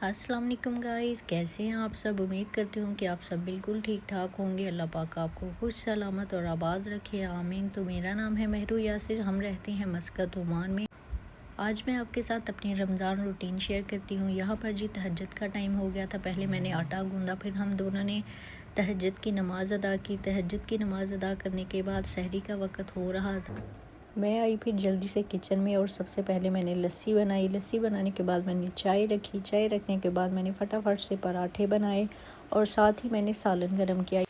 अस्सलाम वालेकुम गाइस, कैसे हैं आप सब। उम्मीद करती हूँ कि आप सब बिल्कुल ठीक ठाक होंगे। अल्लाह पाक आपको खुश सलामत और आबाद रखे, आमीन। तो मेरा नाम है महरू यासिर, हम रहते हैं मस्कत ओमान में। आज मैं आपके साथ अपनी रमज़ान रूटीन शेयर करती हूँ। यहाँ पर जी तहज्जुद का टाइम हो गया था। पहले मैंने आटा गूंदा, फिर हम दोनों ने तहज्जुद की नमाज़ अदा की। तहज्जुद की नमाज़ अदा करने के बाद सहरी का वक़्त हो रहा था। मैं आई फिर जल्दी से किचन में और सबसे पहले मैंने लस्सी बनाई। लस्सी बनाने के बाद मैंने चाय रखी। चाय रखने के बाद मैंने फटाफट से पराठे बनाए और साथ ही मैंने सालन गरम किया।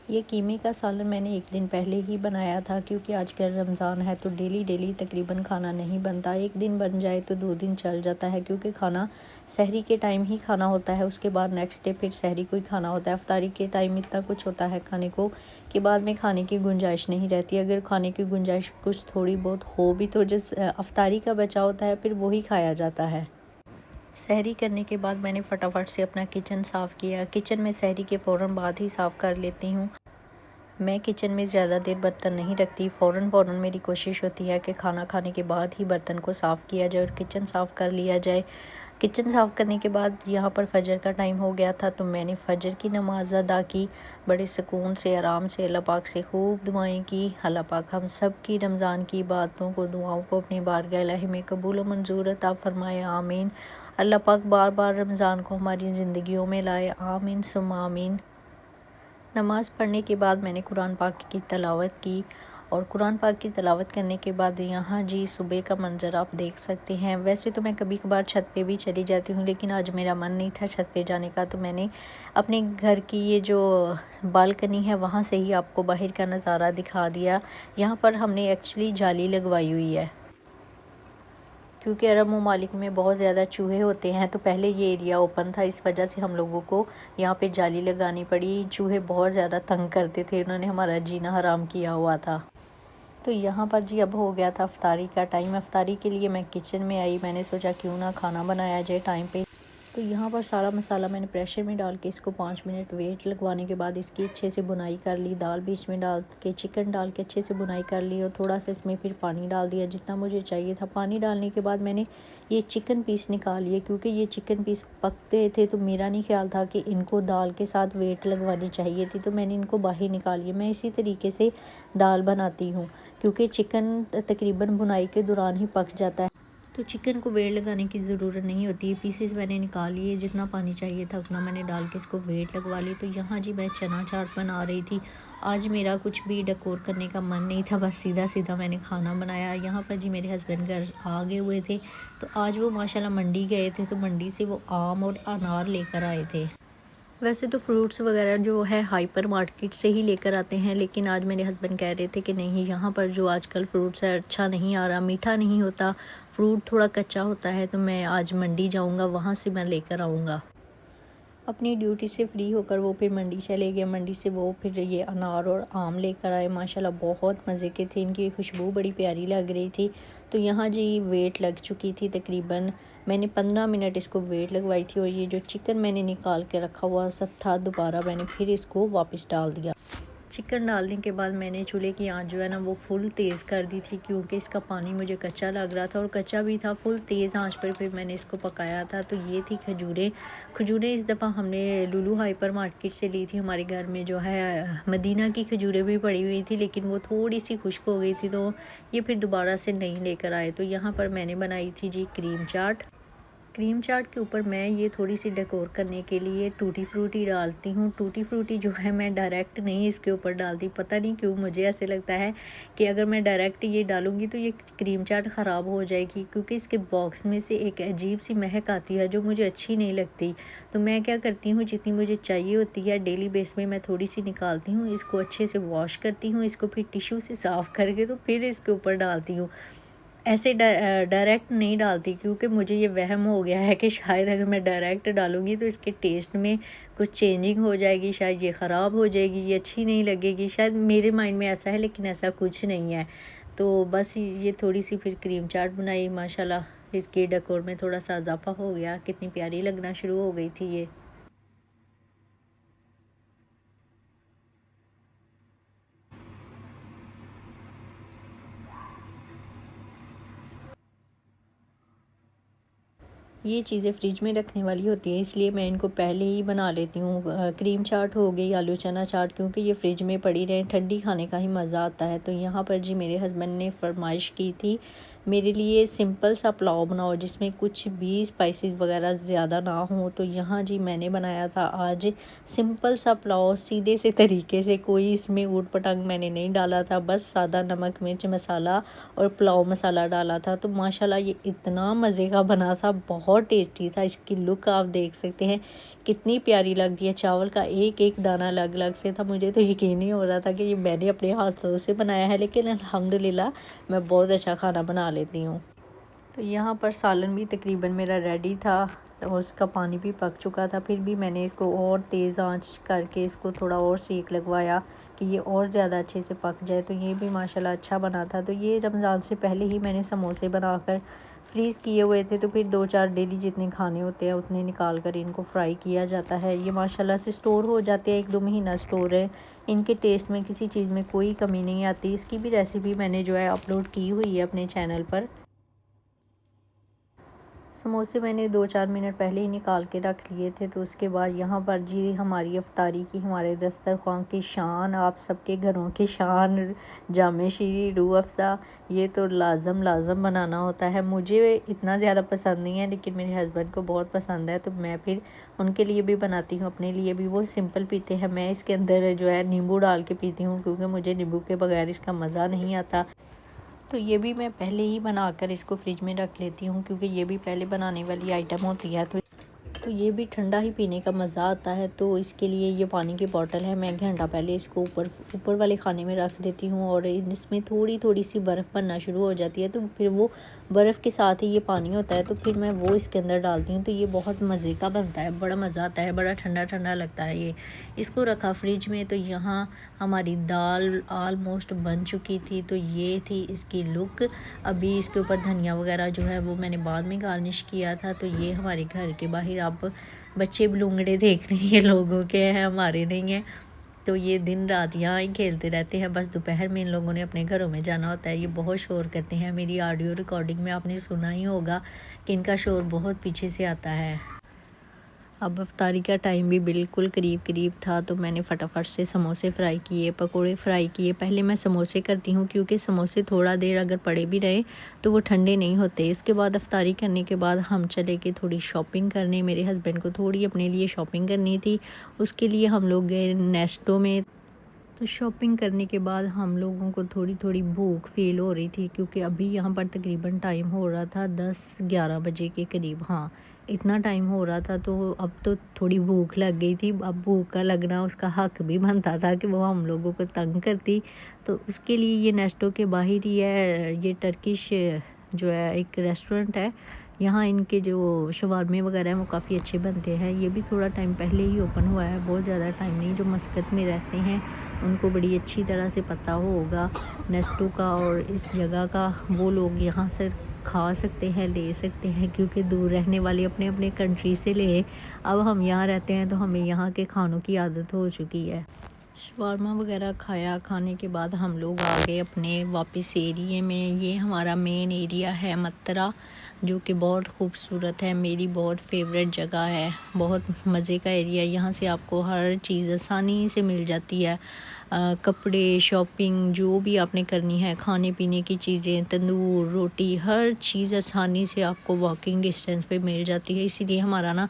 ये कीमे का सालन मैंने एक दिन पहले ही बनाया था, क्योंकि आजकल रमज़ान है तो डेली डेली तकरीबन खाना नहीं बनता। एक दिन बन जाए तो 2 दिन चल जाता है, क्योंकि खाना सहरी के टाइम ही खाना होता है। उसके बाद नेक्स्ट डे फिर सहरी को ही खाना होता है। अफ्तारी के टाइम इतना कुछ होता है खाने को कि बाद में खाने की गुंजाइश नहीं रहती। अगर खाने की गुंजाइश कुछ थोड़ी बहुत हो भी तो जिस अफ्तारी का बचा होता है फिर वही खाया जाता है। सहरी करने के बाद मैंने फटाफट से अपना किचन साफ़ किया। किचन में सहरी के फ़ौरन बाद ही साफ़ कर लेती हूँ। मैं किचन में ज़्यादा देर बर्तन नहीं रखती। फ़ौरन मेरी कोशिश होती है कि खाना खाने के बाद ही बर्तन को साफ़ किया जाए और किचन साफ़ कर लिया जाए। किचन साफ़ करने के बाद यहाँ पर फजर का टाइम हो गया था, तो मैंने फजर की नमाज़ अदा की। बड़े सुकून से आराम से अल्लाह पाक से खूब दुआएं की। अल्लाह पाक हम सब की रमज़ान की बातों को, दुआओं को अपनी बारगाह इलाही में कबूल व मंजूर अता फरमाए, आमीन। अल्लाह पाक बार बार रमज़ान को हमारी ज़िंदगियों में लाए, आमीन सुम्मा आमीन। नमाज़ पढ़ने के बाद मैंने कुरान पाक की तिलावत की और कुरान पाक की तिलावत करने के बाद यहाँ जी सुबह का मंज़र आप देख सकते हैं। वैसे तो मैं कभी कभार छत पे भी चली जाती हूँ, लेकिन आज मेरा मन नहीं था छत पे जाने का, तो मैंने अपने घर की ये जो बालकनी है वहाँ से ही आपको बाहर का नज़ारा दिखा दिया। यहाँ पर हमने एक्चुअली जाली लगवाई हुई है, क्योंकि अरब ममालिक में बहुत ज़्यादा चूहे होते हैं। तो पहले ये एरिया ओपन था, इस वजह से हम लोगों को यहाँ पे जाली लगानी पड़ी। चूहे बहुत ज़्यादा तंग करते थे, उन्होंने हमारा जीना हराम किया हुआ था। तो यहाँ पर जी अब हो गया था अफ्तारी का टाइम। अफ्तारी के लिए मैं किचन में आई। मैंने सोचा क्यों ना खाना बनाया जाए टाइम पे। तो यहाँ पर सारा मसाला मैंने प्रेशर में डाल के इसको 5 मिनट वेट लगवाने के बाद इसकी अच्छे से बुनाई कर ली। दाल बीच में डाल के, चिकन डाल के अच्छे से बुनाई कर ली और थोड़ा सा इसमें फिर पानी डाल दिया जितना मुझे चाहिए था। पानी डालने के बाद मैंने ये चिकन पीस निकाल लिए, क्योंकि ये चिकन पीस पक गए थे तो मेरा नहीं ख्याल था कि इनको दाल के साथ वेट लगवानी चाहिए थी, तो मैंने इनको बाहर निकाल लिया। मैं इसी तरीके से दाल बनाती हूँ, क्योंकि चिकन तकरीबन बुनाई के दौरान ही पक जाता है, तो चिकन को वेट लगाने की ज़रूरत नहीं होती। पीसेस मैंने निकाल लिए, जितना पानी चाहिए था उतना मैंने डाल के इसको वेट लगवा ली। तो यहाँ जी मैं चना चाट बना रही थी। आज मेरा कुछ भी डेकोर करने का मन नहीं था, बस सीधा सीधा मैंने खाना बनाया। यहाँ पर जी मेरे हस्बैंड घर आ गए हुए थे, तो आज वो माशाल्लाह मंडी गए थे, तो मंडी से वो आम और अनार लेकर आए थे। वैसे तो फ्रूट्स वगैरह जो है हाइपर मार्केट से ही लेकर आते हैं, लेकिन आज मेरे हस्बैंड कह रहे थे कि नहीं, यहाँ पर जो आजकल फ्रूट्स है अच्छा नहीं आ रहा, मीठा नहीं होता, फ्रूट थोड़ा कच्चा होता है, तो मैं आज मंडी जाऊँगा, वहाँ से मैं लेकर आऊँगा। अपनी ड्यूटी से फ्री होकर वो फिर मंडी चले गए। मंडी से वो फिर ये अनार और आम लेकर आए। माशाल्लाह बहुत मज़े के थे, इनकी खुशबू बड़ी प्यारी लग रही थी। तो यहाँ जी वेट लग चुकी थी, तकरीबन मैंने 15 मिनट इसको वेट लगवाई थी। और ये जो चिकन मैंने निकाल के रखा हुआ सब था, दोबारा मैंने फिर इसको वापस डाल दिया। चिकन डालने के बाद मैंने चूल्हे की आंच जो है ना वो फुल तेज़ कर दी थी, क्योंकि इसका पानी मुझे कच्चा लग रहा था और कच्चा भी था। फुल तेज़ आंच पर फिर मैंने इसको पकाया था। तो ये थी खजूरें। खजूरें इस दफ़ा हमने लुलु हाइपर मार्केट से ली थी। हमारे घर में जो है मदीना की खजूरें भी पड़ी हुई थी, लेकिन वो थोड़ी सी खुश्क हो गई थी, तो ये फिर दोबारा से नहीं लेकर आए। तो यहाँ पर मैंने बनाई थी जी क्रीम चाट। क्रीम चाट के ऊपर मैं ये थोड़ी सी डेकोर करने के लिए टूटी फ्रूटी डालती हूँ। टूटी फ्रूटी जो है मैं डायरेक्ट नहीं इसके ऊपर डालती, पता नहीं क्यों मुझे ऐसे लगता है कि अगर मैं डायरेक्ट ये डालूँगी तो ये क्रीम चाट ख़राब हो जाएगी, क्योंकि इसके बॉक्स में से एक अजीब सी महक आती है जो मुझे अच्छी नहीं लगती। तो मैं क्या करती हूँ, जितनी मुझे चाहिए होती है डेली बेस में मैं थोड़ी सी निकालती हूँ, इसको अच्छे से वॉश करती हूँ, इसको फिर टिश्यू से साफ़ करके तो फिर इसके ऊपर डालती हूँ। ऐसे डायरेक्ट नहीं डालती, क्योंकि मुझे ये वहम हो गया है कि शायद अगर मैं डायरेक्ट डालूँगी तो इसके टेस्ट में कुछ चेंजिंग हो जाएगी, शायद ये ख़राब हो जाएगी, ये अच्छी नहीं लगेगी। शायद मेरे माइंड में ऐसा है, लेकिन ऐसा कुछ नहीं है। तो बस ये थोड़ी सी फिर क्रीम चाट बनाई। माशाल्लाह इसके डेकोर में थोड़ा सा इजाफा हो गया, कितनी प्यारी लगना शुरू हो गई थी ये। ये चीज़ें फ्रिज में रखने वाली होती हैं, इसलिए मैं इनको पहले ही बना लेती हूँ। क्रीम चाट हो गई, आलू चना चाट, क्योंकि ये फ्रिज में पड़ी रहें, ठंडी खाने का ही मज़ा आता है। तो यहाँ पर जी मेरे हस्बैंड ने फरमाइश की थी मेरे लिए सिंपल सा पुलाव बनाओ जिसमें कुछ भी स्पाइसेस वगैरह ज़्यादा ना हो। तो यहाँ जी मैंने बनाया था आज सिंपल सा पुलाव, सीधे से तरीके से, कोई इसमें ऊट पटांग मैंने नहीं डाला था, बस सादा नमक मिर्च मसाला और पुलाव मसाला डाला था। तो माशाल्लाह ये इतना मज़े का बना था, बहुत टेस्टी था। इसकी लुक आप देख सकते हैं कितनी प्यारी लग रही है, चावल का एक एक दाना अलग अलग से था। मुझे तो यकीन नहीं हो रहा था कि ये मैंने अपने हाथों से बनाया है, लेकिन अल्हम्दुलिल्लाह मैं बहुत अच्छा खाना बना लेती हूँ। तो यहाँ पर सालन भी तकरीबन मेरा रेडी था और उसका पानी भी पक चुका था, फिर भी मैंने इसको और तेज़ आंच करके इसको थोड़ा और सेक लगवाया कि ये और ज़्यादा अच्छे से पक जाए। तो ये भी माशाल्लाह अच्छा बना था। तो ये रमज़ान से पहले ही मैंने समोसे बनाकर फ्रीज़ किए हुए थे, तो फिर 2-4 डेली जितने खाने होते हैं उतने निकाल कर इनको फ्राई किया जाता है। ये माशाल्लाह से स्टोर हो जाते हैं, 1-2 महीना स्टोर है। इनके टेस्ट में किसी चीज़ में कोई कमी नहीं आती। इसकी भी रेसिपी मैंने जो है अपलोड की हुई है अपने चैनल पर। समोसे मैंने 2-4 मिनट पहले ही निकाल के रख लिए थे। तो उसके बाद यहाँ पर जी हमारी अफ्तारी की, हमारे दस्तरख़्वान की शान, आप सबके घरों की शान, जामे शीरी, रूह अफ़ज़ा, ये तो लाज़म बनाना होता है। मुझे इतना ज़्यादा पसंद नहीं है, लेकिन मेरे हस्बैंड को बहुत पसंद है, तो मैं फिर उनके लिए भी बनाती हूँ, अपने लिए भी। वो सिंपल पीते हैं, मैं इसके अंदर जो है नींबू डाल के पीती हूँ, क्योंकि मुझे नींबू के बगैर इसका मज़ा नहीं आता। तो ये भी मैं पहले ही बनाकर इसको फ्रिज में रख लेती हूँ, क्योंकि ये भी पहले बनाने वाली आइटम होती है। तो ये भी ठंडा ही पीने का मज़ा आता है। तो इसके लिए ये पानी की बोतल है, मैं घंटा पहले इसको ऊपर वाले खाने में रख देती हूँ और इसमें थोड़ी थोड़ी सी बर्फ़ बनना शुरू हो जाती है। तो फिर वो बर्फ़ के साथ ही ये पानी होता है, तो फिर मैं वो इसके अंदर डालती हूँ। तो ये बहुत मज़े का बनता है, बड़ा मज़ा आता है, बड़ा ठंडा ठंडा लगता है। ये इसको रखा फ्रिज में। तो यहाँ हमारी दाल आलमोस्ट बन चुकी थी। तो ये थी इसकी लुक। अभी इसके ऊपर धनिया वगैरह जो है वो मैंने बाद में गार्निश किया था। तो ये हमारे घर के बाहर आप बच्चे बलूंगड़े देख रहे हैं, ये लोगों के हैं, हमारे नहीं हैं। तो ये दिन रात यहाँ ही खेलते रहते हैं, बस दोपहर में इन लोगों ने अपने घरों में जाना होता है। ये बहुत शोर करते हैं, मेरी ऑडियो रिकॉर्डिंग में आपने सुना ही होगा कि इनका शोर बहुत पीछे से आता है। अब अफ्तारी का टाइम भी बिल्कुल करीब था, तो मैंने फटाफट से समोसे फ्राई किए, पकोड़े फ्राई किए। पहले मैं समोसे करती हूँ, क्योंकि समोसे थोड़ा देर अगर पड़े भी रहे तो वो ठंडे नहीं होते। इसके बाद अफ्तारी करने के बाद हम चले गए थोड़ी शॉपिंग करने। मेरे हस्बैंड को थोड़ी अपने लिए शॉपिंग करनी थी, उसके लिए हम लोग गए नेस्टो में। तो शॉपिंग करने के बाद हम लोगों को थोड़ी भूख फील हो रही थी, क्योंकि अभी यहाँ पर तकरीबन टाइम हो रहा था 10-11 बजे के करीब, हाँ इतना टाइम हो रहा था। तो अब तो थोड़ी भूख लग गई थी। अब भूख का लगना उसका हक भी बनता था कि वो हम लोगों को तंग करती। तो उसके लिए ये नेस्टो के बाहर ही है, ये टर्किश जो है एक रेस्टोरेंट है। यहाँ इनके जो शवारमे वगैरह हैं वो काफ़ी अच्छे बनते हैं। ये भी थोड़ा टाइम पहले ही ओपन हुआ है, बहुत ज़्यादा टाइम नहीं। जो मस्कत में रहते हैं उनको बड़ी अच्छी तरह से पता होगा नेस्टो का और इस जगह का। वो लोग यहाँ से खा सकते हैं, ले सकते हैं, क्योंकि दूर रहने वाले अपने अपने कंट्री से ले। अब हम यहाँ रहते हैं तो हमें यहाँ के खानों की आदत हो चुकी है। शवारमा वगैरह खाया, खाने के बाद हम लोग आ गए अपने वापस एरिए में। ये हमारा मेन एरिया है मत्तरा, जो कि बहुत खूबसूरत है, मेरी बहुत फेवरेट जगह है, बहुत मज़े का एरिया। यहाँ से आपको हर चीज़ आसानी से मिल जाती है, कपड़े, शॉपिंग, जो भी आपने करनी है, खाने पीने की चीज़ें, तंदूर रोटी, हर चीज़ आसानी से आपको वॉकिंग डिस्टेंस पे मिल जाती है। इसीलिए हमारा ना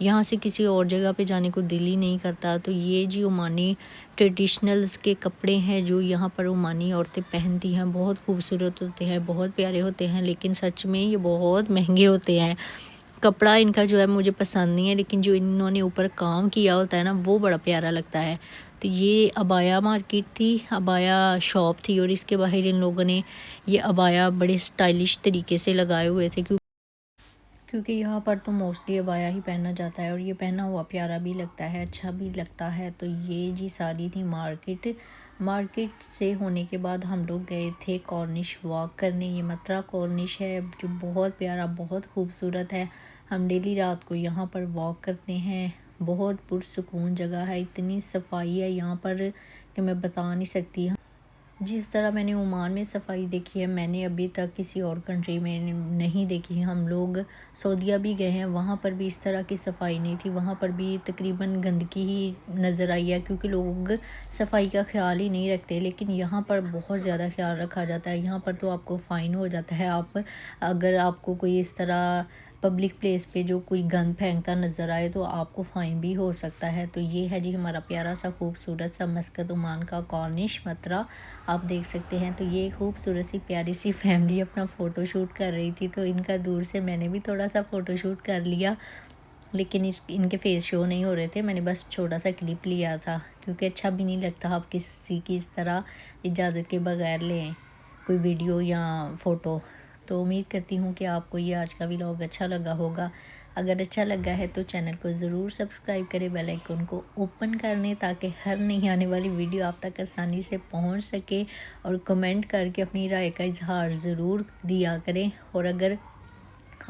यहाँ से किसी और जगह पे जाने को दिल ही नहीं करता। तो ये जी ओमानी ट्रेडिशनल्स के कपड़े हैं जो यहाँ पर ओमानी औरतें पहनती हैं, बहुत खूबसूरत होते हैं, बहुत प्यारे होते हैं, लेकिन सच में ये बहुत महंगे होते हैं। कपड़ा इनका जो है मुझे पसंद नहीं है, लेकिन जो इन्होंने ऊपर काम किया होता है ना वो बड़ा प्यारा लगता है। तो ये अबाया मार्केट थी, अबाया शॉप थी, और इसके बाहर इन लोगों ने ये अबाया बड़े स्टाइलिश तरीके से लगाए हुए थे, क्योंकि यहाँ पर तो मोस्टली अबाया ही पहना जाता है और ये पहना हुआ प्यारा भी लगता है, अच्छा भी लगता है। तो ये जी सारी थी मार्केट से होने के बाद हम लोग गए थे कॉर्निश वॉक करने। ये मत्तरा कॉर्निश है जो बहुत प्यारा, बहुत खूबसूरत है। हम डेली रात को यहाँ पर वॉक करते हैं, बहुत पुरसुकून जगह है, इतनी सफाई है यहाँ पर कि मैं बता नहीं सकती। जिस तरह मैंने ओमान में सफाई देखी है, मैंने अभी तक किसी और कंट्री में नहीं देखी। हम लोग सऊदीया भी गए हैं, वहाँ पर भी इस तरह की सफाई नहीं थी। वहाँ पर भी तकरीबन गंदगी ही नज़र आई है, क्योंकि लोग सफाई का ख्याल ही नहीं रखते। लेकिन यहाँ पर बहुत ज़्यादा ख्याल रखा जाता है। यहाँ पर तो आपको फ़ाइन हो जाता है, आप अगर आपको कोई इस तरह पब्लिक प्लेस पे जो कोई गंद फेंकता नज़र आए तो आपको फ़ाइन भी हो सकता है। तो ये है जी हमारा प्यारा सा खूबसूरत सा मस्कत ओमान का कॉर्निश मतरा, आप देख सकते हैं। तो ये खूबसूरत सी प्यारी सी फैमिली अपना फ़ोटो शूट कर रही थी, तो इनका दूर से मैंने भी थोड़ा सा फ़ोटो शूट कर लिया। लेकिन इनके फेस शो नहीं हो रहे थे, मैंने बस छोटा सा क्लिप लिया था, क्योंकि अच्छा भी नहीं लगता आप किसी की इस तरह इजाज़त के बगैर लें कोई वीडियो या फ़ोटो। तो उम्मीद करती हूँ कि आपको ये आज का व्लॉग अच्छा लगा होगा। अगर अच्छा लगा है तो चैनल को ज़रूर सब्सक्राइब करें, बेल आइकन को ओपन कर लें, ताकि हर नई आने वाली वीडियो आप तक आसानी से पहुँच सके। और कमेंट करके अपनी राय का इजहार ज़रूर दिया करें। और अगर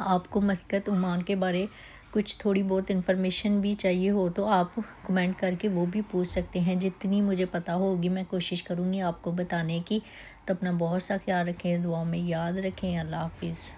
आपको मस्कत ओमान के बारे कुछ थोड़ी बहुत इन्फॉर्मेशन भी चाहिए हो तो आप कमेंट करके वो भी पूछ सकते हैं। जितनी मुझे पता होगी मैं कोशिश करूँगी आपको बताने की। तो अपना बहुत सा ख्याल रखें, दुआ में याद रखें। अल्लाह हाफिज़।